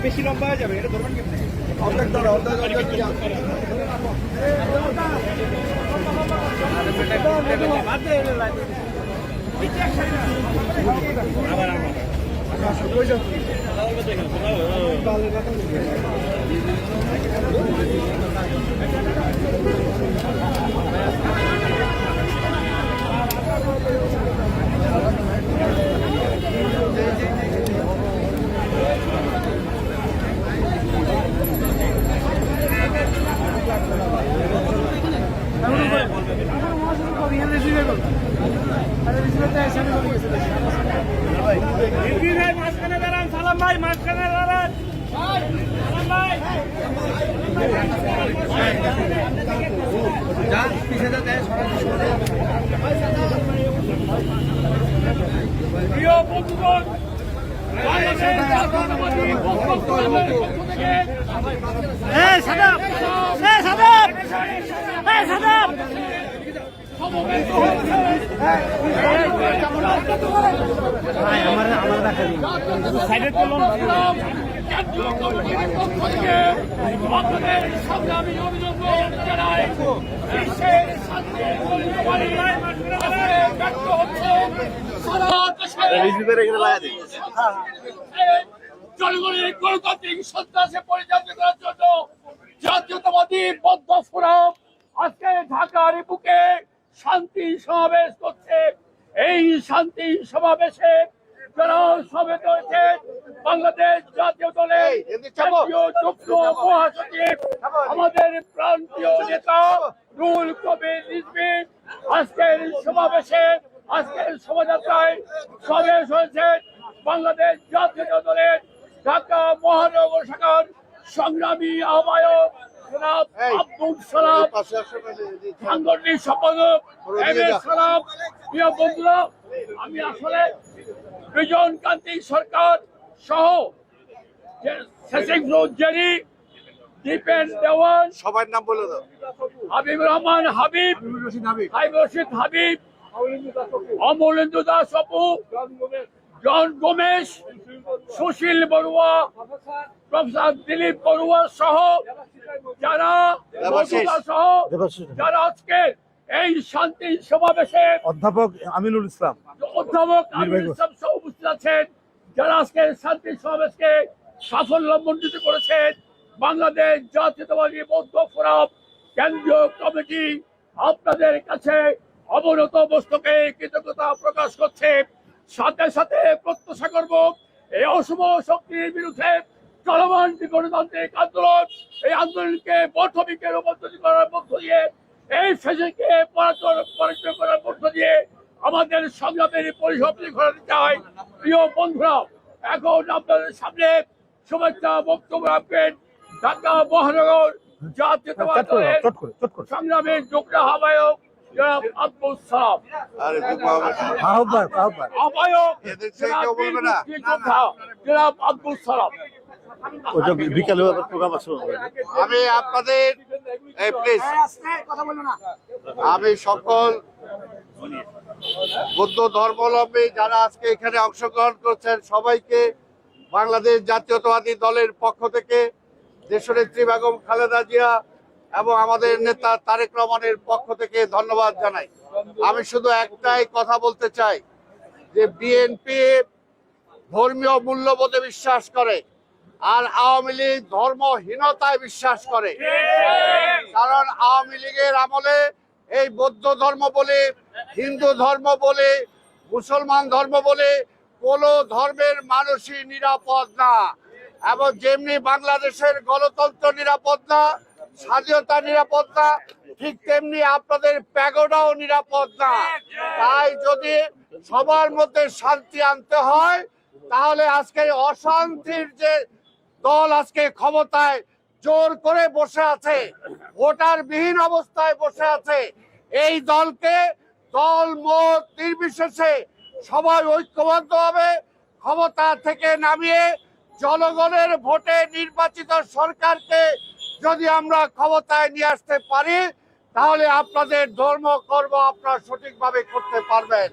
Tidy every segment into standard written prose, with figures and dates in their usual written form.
বেশি লম্বা হয়ে যাবে, এটা ধরবেন কেমনে? মাঝখানে দাঁড়ান, সালাম ভাই, মাঝখানে দাঁড়ান। প্রিয় বন্ধুগণ, সংগ্রামী অভিনন্দন জানাই। জনগণের গণতান্ত্রিক সন্ত্রাসে পরিচালিত করার জন্য জাতীয়তাবাদী বৌদ্ধ ফোরাম আজকে ঢাকার বুকে শান্তি সমাবেশ করছে। এই শান্তি সমাবেশে যারা সমেত হয়েছে বাংলাদেশ জাতীয় দলের যুগ্ম মহাসচিব আমাদের প্রান্তীয় নেতা রুহুল কবির রিজভী আজকের সমাবেশে, আজকের শোভাযাত্রায় সমাবেশ হয়েছে বাংলাদেশ জাতীয় দলের ঢাকা মহানগর শাখার সংগ্রামী আহ্বায়ক আব্দুল সালাম, সাংগঠনিক সম্পাদক এম এ সালাম। প্রিয় বন্ধুরা, আমি আসলে বিজন কান্তি সরকার সহ জেরি, দীপেন দেওয়ান, সবার নাম বলে দাও। হাবিবুর রহমান হাবিব, রশিদ হাবিব, অমলেন্দু দাস অপু, জন গোমেশ, সুশীল বড়ুয়া, প্রফেসর দিলীপ বড়ুয়া সহ যারা আজকে এই শান্তি সমাবেশে অধ্যাপক আমিনুল ইসলাম সহ উপস্থিত আছেন, যারা আজকে শান্তি সমাবেশকে সাফল্যমণ্ডিত করেছেন। বাংলাদেশ জাতীয়তাবাদী বৌদ্ধ ফোরাম কেন্দ্রীয় কমিটি আপনাদের কাছে অবনত মস্তকে কৃতজ্ঞতা প্রকাশ করছে। সাথে সাথে প্রত্যাশা করব এই অশুভ শক্তির বিরুদ্ধে চলমান যে গণতান্ত্রিক আন্দোলন, এই আন্দোলনকে বর্ধবিকে রূপান্তরিত করার মধ্য দিয়ে, এই ফেজকে পরাজয় করার মধ্য দিয়ে আমাদের সংগ্রামের পরিসমাপ্তি ঘটাতে চাই। প্রিয় বন্ধুরা, এখন আপনাদের সামনে শুভেচ্ছা বক্তব্য রাখবেন ঢাকা মহানগর জাতীয়তাবাদী দলের সংগ্রামের যুগ্ম আহ্বায়ক জনাব আব্দুল সালাম, আহ্বায়ক জনাব আব্দুল সালাম। আমি আপনাদের আমি সকল বৌদ্ধ ধর্মাবলম্বী যারা আজকে এখানে অংশগ্রহণ করছেন সবাইকে বাংলাদেশ জাতীয়তাবাদী দলের পক্ষ থেকে, দেশনেত্রী বেগম খালেদা জিয়া এবং আমাদের নেতা তারেক রহমানের পক্ষ থেকে ধন্যবাদ জানাই। আমি শুধু একটাই কথা বলতে চাই যে বিএনপি ধর্মীয় মূল্যবোধে বিশ্বাস করে আর আওয়ামী লীগ ধর্মহীনতায় বিশ্বাস করে। কারণ আওয়ামী লীগের আমলে এই বৌদ্ধ ধর্ম বলে, হিন্দু ধর্ম বলে, মুসলমান ধর্ম বলে কোন ধর্মের মানুষই নিরাপদ না। এবং যেমনি বাংলাদেশের গণতন্ত্র নিরাপদ না, স্বাধীনতা নিরাপদ না, ঠিক তেমনি আপনাদের প্যাগোডাও নিরাপদ না। তাই যদি সবার মধ্যে শান্তি আনতে হয় তাহলে আজকে অশান্তির যে দল আজকে ক্ষমতায় জোর করে বসে আছে, ভোটার বিহীন অবস্থায় বসে আছে, এই দলকে দল মত নির্বিশেষে সবাই ঐক্যবদ্ধ হবে ক্ষমতা থেকে নামিয়ে জনগণের ভোটে নির্বাচিত সরকারকে যদি আমরা ক্ষমতায় নিয়ে আসতে পারি, তাহলে আপনাদের ধর্ম কর্ম আপনারা সঠিকভাবে করতে পারবেন।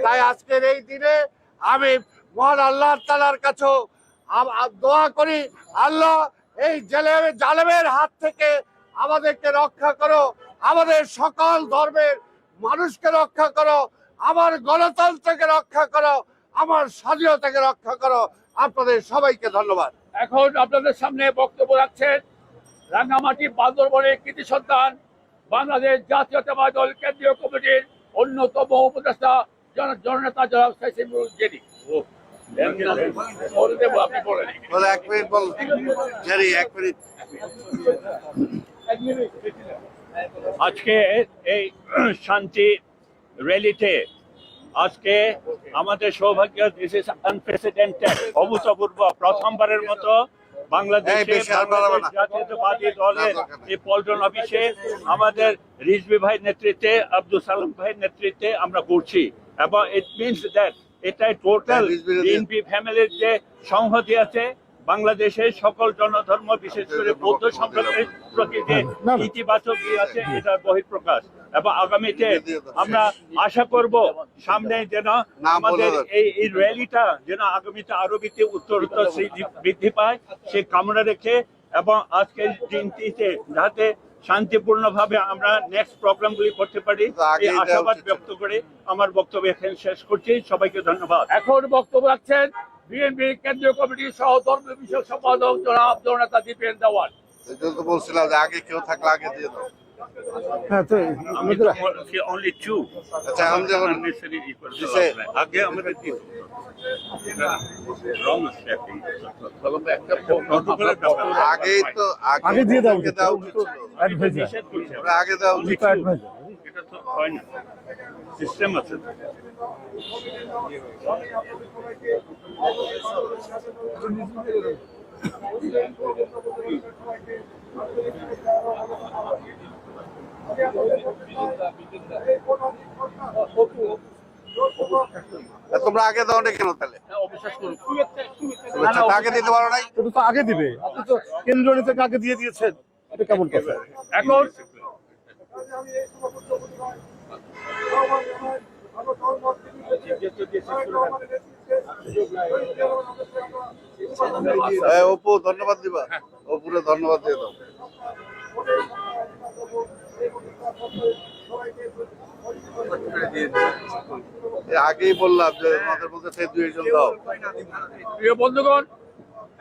তাই আজকের এই দিনে আমি মহান আল্লাহ তাআলার কাছেও দোয়া করি, আল্লাহ এই জালেমের হাত থেকে আমাদেরকে রক্ষা করো, আমাদের সকল ধর্মের মানুষকে রক্ষা করো, আমার গণতন্ত্রকে রক্ষা করো, আমার স্বাধীনতাকে রক্ষা করো। আপনাদের সবাইকে ধন্যবাদ। এখন আপনাদের সামনে বক্তব্য রাখছেন রাঙ্গামাটি বান্দরবনের কৃতি সন্তান, বাংলাদেশ জাতীয়তাবাদী দল কেন্দ্রীয় কমিটির অন্যতম উপদেষ্টা জননেতা জনাব সাইসিমুল জেরি। আপনি বলেন। বলে 1 মিনিট বল জেরি, 1 মিনিট। আজকে এই শান্তি র্যালিতে আজকে আমাদের সৌভাগ্য, দিস ইজ আনপ্রেসিডেন্টেড, অভূতপূর্ব, প্রথমবারের মতো বাংলাদেশে জাতীয়তাবাদী দলের এই পল্টন অফিসে আমাদের রিজভী ভাইয়ের নেতৃত্বে, আব্দুল সালাম ভাইয়ের নেতৃত্বে আমরা করছি। এবং ইট মিনস দ্যাট এটাই টোটাল বিএনপি ফ্যামিলির যে সংহতি আছে, বাংলাদেশের সকল জনধর্ম বিশেষ করে বৌদ্ধ সম্প্রদায়ের প্রতি যে ইতিবাচক আছে, এটার বহিঃপ্রকাশ। এবং আগামীতে আমরা আশা করব সামনে যেন আমাদের এই র্যালিটা যেন আগামীতে আরো উত্তরোত্তর বৃদ্ধি পায়, সেই কামনা রেখে এবং আজকের দিনটিতে যাতে শান্তিপূর্ণভাবে আমরা নেক্সট প্রোগ্রামগুলি করতে পারি, এই আশাবাদ ব্যক্ত করে আমার বক্তব্য এখানে শেষ করছি। সবাইকে ধন্যবাদ। এখন বক্তব্য রাখছেন বিএনপি কেন্দ্রীয় কমিটির সহ ধর্ম বিষয়ক সম্পাদক জনাব জননেতা দীপেন দেওয়ান। তো বলছিলাম যে আগে কেউ থাকলে আগে দিয়ে দাও। হ্যাঁ, তো আমাদের only two। আচ্ছা, আমাদের আগে আমাদের কি আগেই তো আগে দিয়ে দাও, আগে দাও উচিত ছিল। আমরা আগে দাও উচিত ছিল। এটা তো হয় না, সিস্টেম আছে। তোমরা আগে দাও না কেন তাহলে? আচ্ছা, আগে দিতে পারো নাই? এটা তো আগে দিবে, আপনি তো কেন্দ্রীয় নেতাকে আগে দিয়ে দিয়েছেন, এটা কেমন কথা? এখন অপু ধন্যবাদ দিবা, অপুরে ধন্যবাদ দিয়ে দাও। আগেই বললাম যে আমাদের মধ্যে সেই 2 জন দাও। প্রিয় বন্ধুগণ,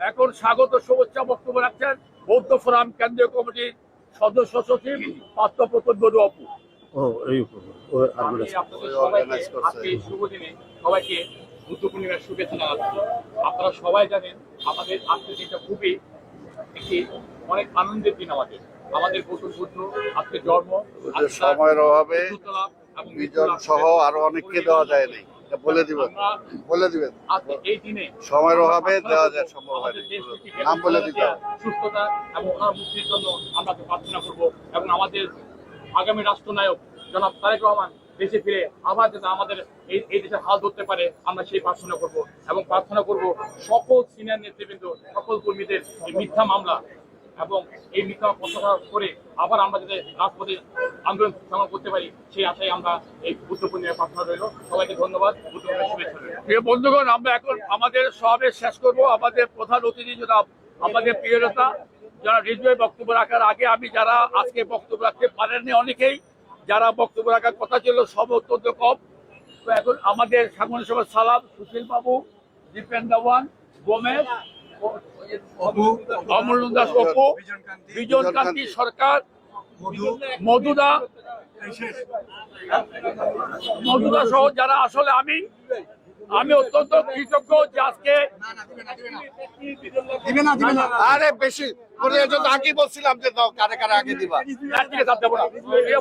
এখন স্বাগত শুভেচ্ছা বক্তব্য রাখছেন বৌদ্ধ ফোরাম কেন্দ্রীয় কমিটির সদস্য সচিব পার্থপ্রতিম বড়ু অপু। সবাইকে বুদ্ধ পূর্ণিমার শুভেচ্ছা জানাচ্ছি। আপনারা সবাই জানেন আমাদের আজকের দিনটা খুবই একটি অনেক আনন্দের দিন। আমাদের গৌতম বুদ্ধ আজকে জন্ম, সময়ের অভাবে বিজন সহ আরো অনেককে দেওয়া যায় নাই, বলে দিবেন, বলে দিবেন। আজকে এই দিনে সময়ের অভাবে দেওয়া যায় সম্ভব হয় না, নাম বলে দিতে হবে। সুস্থতা এবং ওনার মুক্তির জন্য আমরা প্রার্থনা করব এবং আমাদের আগামী রাষ্ট্রনায়ক জনাব তারেক রহমান দেশে ফিরে আবার যাতে আমাদের এই দেশের হাল ধরতে পারে, আমরা সেই প্রার্থনা করব। এবং প্রার্থনা করব সকল সিনিয়র নেতৃবৃন্দ, সকল কর্মীদের এই মিথ্যা মামলা এবং এই মিথ্যা প্রত্যাহার করে আবার আমরা যাতে রাজপথে আন্দোলন সংগ্রাম করতে পারি, সেই আশায় আমরা এই বুদ্ধ পূর্ণিমার প্রার্থনা রইল। সবাইকে ধন্যবাদ, বুদ্ধ পূর্ণিমার শুভেচ্ছা রইল। প্রিয় বন্ধুগণ, আমরা এখন আমাদের সমাবেশ শেষ করব। আমাদের প্রধান অতিথি জনাব আমাদের প্রিয় নেতা যারা রিজভী বক্তব্য রাখার আগে আমি যারা আজকে বক্তব্য রাখতে পারেননি, অনেকেই যারা বক্তব্য রাখার কথা ছিল সব অত্যন্ত কম, তো এখন আমাদের সাংগঠনিক সভা সালাম, সুশীল বাবু, দীপেন দেওয়ান, গোমেশ, অমল দাস, অপু, বিজন কান্তি সরকার, মধুদা সহ যারা, আসলে আমি অত্যন্ত কৃতজ্ঞ যে আজকে আরে বেশি করে আগে বলছিলাম যে দাও, কারে কারে আগে দিবা।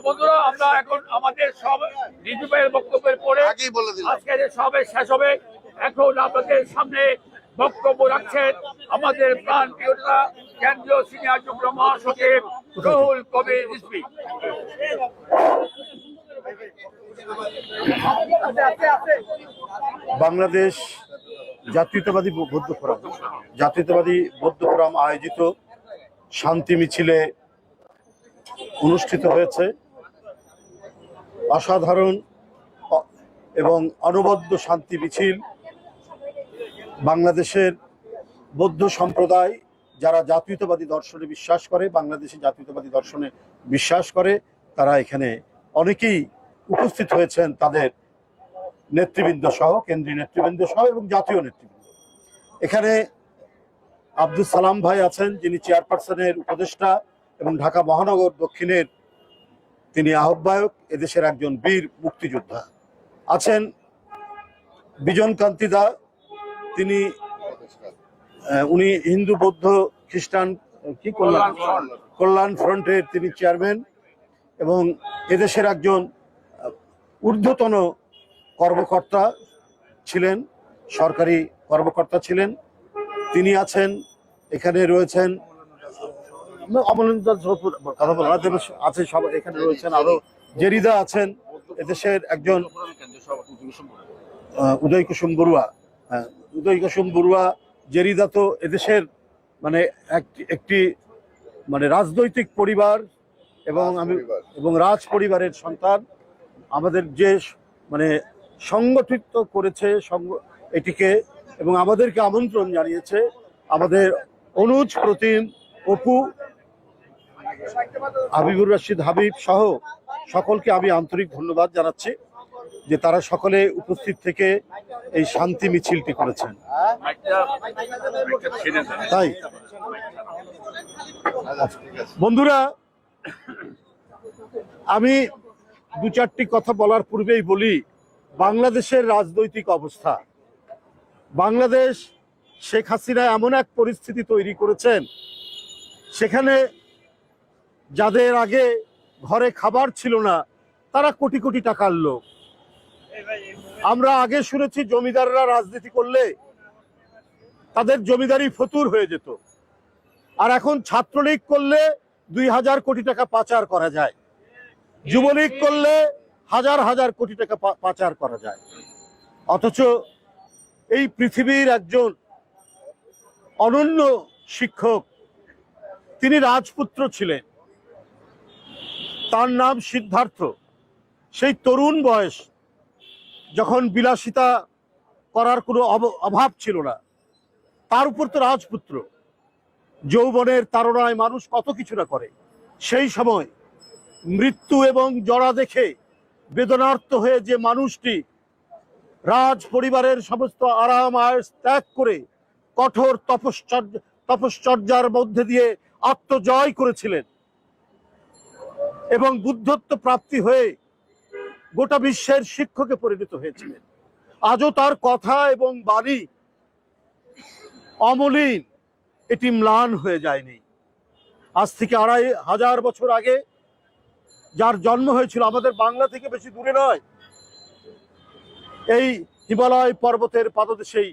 বন্ধুরা, আমরা এখন আমাদের সব রিজু ভাইয়ের বক্তব্যের পরে আগেই বলে দিলাম আজকে যে সবে শেষ হবে। এখন আপনাদের সামনে বক্তব্য রাখছেন আমাদের প্রাণ প্রিয়তা কেন্দ্রীয় সিনিয়র যুগ্ম মহাসচিব রুহুল কবির রিজভী। বাংলাদেশ জাতীয়তাবাদী বৌদ্ধ ফোরাম আয়োজিত শান্তি মিছিলে অনুষ্ঠিত হয়েছে। অসাধারণ এবং অনবদ্য শান্তি মিছিল। বাংলাদেশের বৌদ্ধ সম্প্রদায় যারা জাতীয়তাবাদী দর্শনে বিশ্বাস করে, বাংলাদেশি জাতীয়তাবাদী দর্শনে বিশ্বাস করে, তারা এখানে অনেকেই উপস্থিত হয়েছেন, তাদের নেতৃবৃন্দ সহ, কেন্দ্রীয় নেতৃবৃন্দ সহ এবং জাতীয় নেতৃবৃন্দ। এখানে আব্দুল সালাম ভাই আছেন, যিনি চেয়ারপারসনের উপদেষ্টা এবং ঢাকা মহানগর দক্ষিণের তিনি আহ্বায়ক, এদেশের একজন বীর মুক্তিযোদ্ধা। আছেন বিজন কান্তি দা, উনি হিন্দু বৌদ্ধ খ্রিস্টান কল্যাণ ফ্রন্টের তিনি চেয়ারম্যান এবং এদেশের একজন ঊর্ধ্বতন কর্মকর্তা ছিলেন, সরকারি কর্মকর্তা ছিলেন। তিনি আছেন, এখানে রয়েছেন আছে সব, এখানে রয়েছেন আরো জেরিদা আছেন, এদেশের একজন উদয় কুসুম বড়ুয়া। জেরিদা তো এদেশের মানে একটি মানে রাজনৈতিক পরিবার এবং রাজ পরিবারের সন্তান। আমাদের যে মানে সংগঠিত করেছে এটিকে এবং আমাদেরকে আমন্ত্রণ জানিয়েছে, আমাদের অনুজ প্রতিম, অপু, হাবিবুর রশিদ হাবিব সহ সকলকে আমি আন্তরিক ধন্যবাদ জানাচ্ছি যে তারা সকলে উপস্থিত থেকে এই শান্তি মিছিলটি করেছেন। তাই বন্ধুরা, আমি দু চারটি কথা বলার পূর্বেই বলি, বাংলাদেশের রাজনৈতিক অবস্থা, বাংলাদেশ শেখ হাসিনা এমন এক পরিস্থিতি তৈরি করেছেন, সেখানে যাদের আগে ঘরে খাবার ছিল না তারা কোটি কোটি টাকার লোক। আমরা আগে শুনেছি জমিদাররা রাজনীতি করলে তাদের জমিদারি ফতুর হয়ে যেত, আর এখন ছাত্রলীগ করলে 2000 কোটি টাকা পাচার করা যায়, যুবলীগ করলে হাজার হাজার কোটি টাকা পাচার করা যায়। অথচ এই পৃথিবীর একজন অনন্য শিক্ষক, তিনি রাজপুত্র ছিলেন, তার নাম সিদ্ধার্থ। সেই তরুণ বয়স, যখন বিলাসিতা করার কোনো অভাব ছিল না, তার উপর তো রাজপুত্র, যৌবনের তাড়নায় মানুষ কত কিছু না করে। সেই সময় মৃত্যু এবং জরা দেখে বেদনার্ত হয়ে যে মানুষটি রাজ পরিবারের সমস্ত আরাম আয়েশ ত্যাগ করে কঠোর তপশ্চর্যার মধ্যে দিয়ে আত্মজয় করেছিলেন এবং বুদ্ধত্ব প্রাপ্তি হয়ে গোটা বিশ্বের শিক্ষকে পরিণত হয়েছিলেন, আজও তার কথা এবং বাণী অমলিন, এটি ম্লান হয়ে যায়নি। আজ থেকে 2500 বছর আগে যার জন্ম হয়েছিল, আমাদের বাংলা থেকে বেশি দূরে নয়, এই হিমালয় পর্বতের পাদদেশেই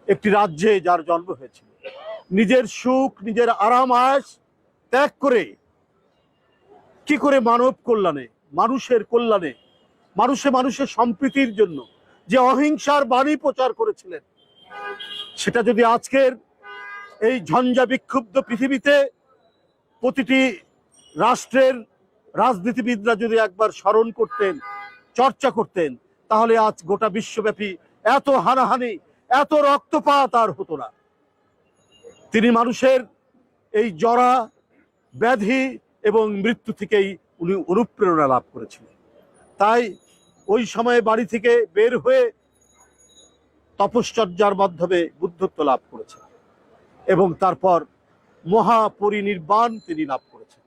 একটি রাজ্যে যার জন্ম হয়েছিল, নিজের সুখ নিজের আরাম আয়েশ ত্যাগ করে কি করে মানব কল্যাণে, মানুষের কল্যাণে, মানুষের সম্প্রীতির জন্য যে অহিংসার বাণী প্রচার করেছিলেন, সেটা যদি আজকের এই ঝঞ্ঝা বিক্ষুব্ধ পৃথিবীতে প্রতিটি রাষ্ট্রের রাজনীতিবিদরা যদি একবার স্মরণ করতেন, চর্চা করতেন, তাহলে আজ গোটা বিশ্বব্যাপী এত হানাহানি, এত রক্তপাত আর হতো না। তিনি মানুষের এই জরা ব্যাধি এবং মৃত্যু থেকেই উনি অনুপ্রেরণা লাভ করেছিলেন। তাই ওই সময়ে বাড়ি থেকে বের হয়ে তপশ্চর্যার মাধ্যমে বুদ্ধত্ব লাভ করেছেন এবং তারপর মহাপরিনির্বাণ তিনি লাভ করেছেন।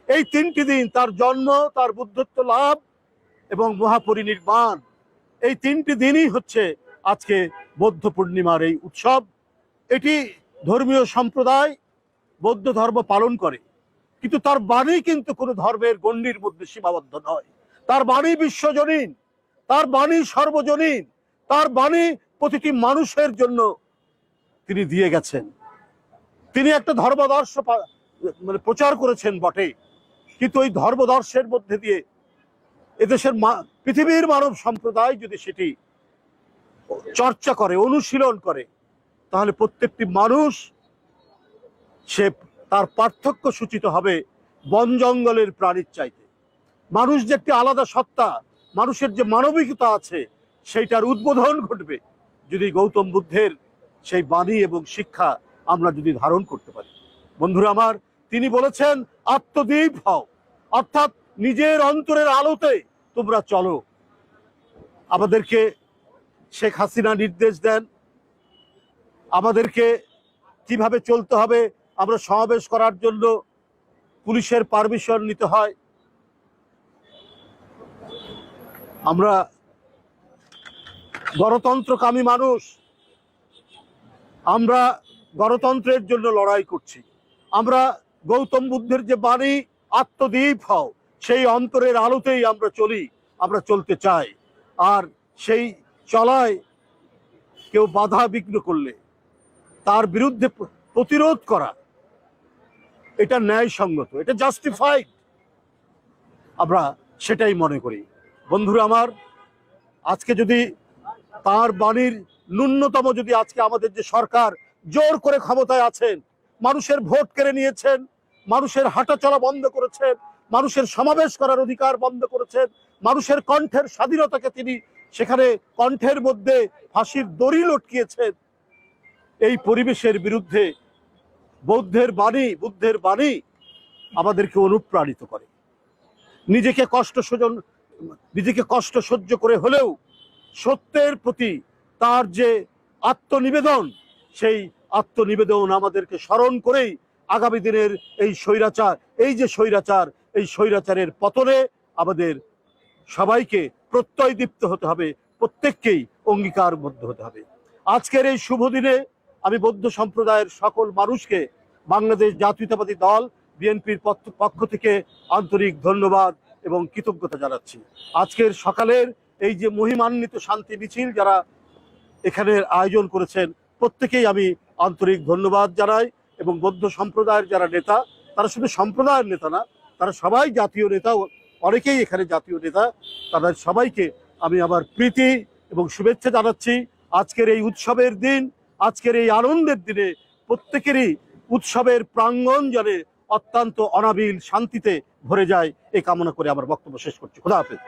এই 3টি দিন, তার জন্ম, তার বুদ্ধত্ব লাভ এবং মহাপরিনির্বাণ, এই 3টি দিনই হচ্ছে আজকে বৌদ্ধ পূর্ণিমার এই উৎসব। এটি ধর্মীয় সম্প্রদায় বৌদ্ধ ধর্ম পালন করে, কিন্তু তার বাণী কিন্তু কোনো ধর্মের গণ্ডির মধ্যে সীমাবদ্ধ নয়। তার বাণী বিশ্বজনীন, তার বাণী সর্বজনীন, তার বাণী প্রতিটি মানুষের জন্য তিনি দিয়ে গেছেন। তিনি একটা ধর্মদর্শ মানে প্রচার করেছেন বটে, কিন্তু ওই ধর্মদর্শের মধ্যে দিয়ে এদেশের পৃথিবীর মানব সম্প্রদায় যদি সেটি চর্চা করে, অনুশীলন করে, তাহলে প্রত্যেকটি মানুষ সে তার পার্থক্য সূচিত হবে বন জঙ্গলের প্রাণীর চাইতে। মানুষ যে একটি আলাদা সত্তা, মানুষের যে মানবিকতা আছে, সেইটার উদ্বোধন ঘটবে যদি গৌতম বুদ্ধের সেই বাণী এবং শিক্ষা আমরা যদি ধারণ করতে পারি। বন্ধুরা আমার, তিনি বলেছেন আত্মদীপ হও, অর্থাৎ নিজের অন্তরের আলোতে তোমরা চলো। আমাদেরকে শেখ হাসিনা নির্দেশ দেন আমাদেরকে কিভাবে চলতে হবে। আমরা সমাবেশ করার জন্য পুলিশের পারমিশন নিতে হয়। আমরা গণতন্ত্রকামী মানুষ, আমরা গণতন্ত্রের জন্য লড়াই করছি। আমরা গৌতম বুদ্ধের যে বাণী আত্মদীপ হও, সেই অন্তরের আলোতেই আমরা চলি, আমরা চলতে চাই। আর সেই চলায় কেউ বাধা বিঘ্ন করলে তার বিরুদ্ধে প্রতিরোধ করা, এটা ন্যায়সঙ্গত, এটা জাস্টিফাইড, আমরা সেটাই মনে করি। বন্ধুরা আমার, আজকে যদি তার বাণীর ন্যূনতম যদি আজকে আমাদের যে সরকার জোর করে ক্ষমতায় আছেন, মানুষের ভোট কেড়ে নিয়েছেন, মানুষের হাঁটা চলা বন্ধ করেছেন, মানুষের সমাবেশ করার অধিকার বন্ধ করেছেন, মানুষের কণ্ঠের স্বাধীনতাকে তিনি সেখানে কণ্ঠের মধ্যে ফাঁসির দড়ি লটকিয়েছেন, এই পরিবেশের বিরুদ্ধে বুদ্ধের বাণী আমাদেরকে অনুপ্রাণিত করে। নিজেকে কষ্ট সহ্য করে হলেও সত্যের প্রতি তার যে আত্মনিবেদন, সেই আত্মনিবেদন আমাদেরকে স্মরণ করেই আগামী দিনের এই স্বৈরাচারের পতনে আমাদের সবাইকে প্রত্যয়দীপ্ত হতে হবে, প্রত্যেককেই অঙ্গীকারবদ্ধ হতে হবে। আজকের এই শুভ দিনে আমি বৌদ্ধ সম্প্রদায়ের সকল মানুষকে বাংলাদেশ জাতীয়তাবাদী দল বিএনপির পক্ষ থেকে আন্তরিক ধন্যবাদ এবং কৃতজ্ঞতা জানাচ্ছি। আজকের সকালের এই যে মহিমান্বিত শান্তি মিছিল যারা এখানে আয়োজন করেছেন, প্রত্যেকেই আমি আন্তরিক ধন্যবাদ জানাই। এবং বৌদ্ধ সম্প্রদায়ের যারা নেতা, তারা শুধু সম্প্রদায়ের নেতা না, তারা সবাই জাতীয় নেতা, অনেকেই এখানে জাতীয় নেতা, তাদের সবাইকে আমি আমার প্রীতি এবং শুভেচ্ছা জানাচ্ছি। আজকের এই উৎসবের দিন, আজকের এই আনন্দের দিনে প্রত্যেকেরই উৎসবের প্রাঙ্গণ যেন অত্যন্ত অনাবিল শান্তিতে ভরে যায়, এই কামনা করে আমার বক্তব্য শেষ করছি। খোদা হাফেজ।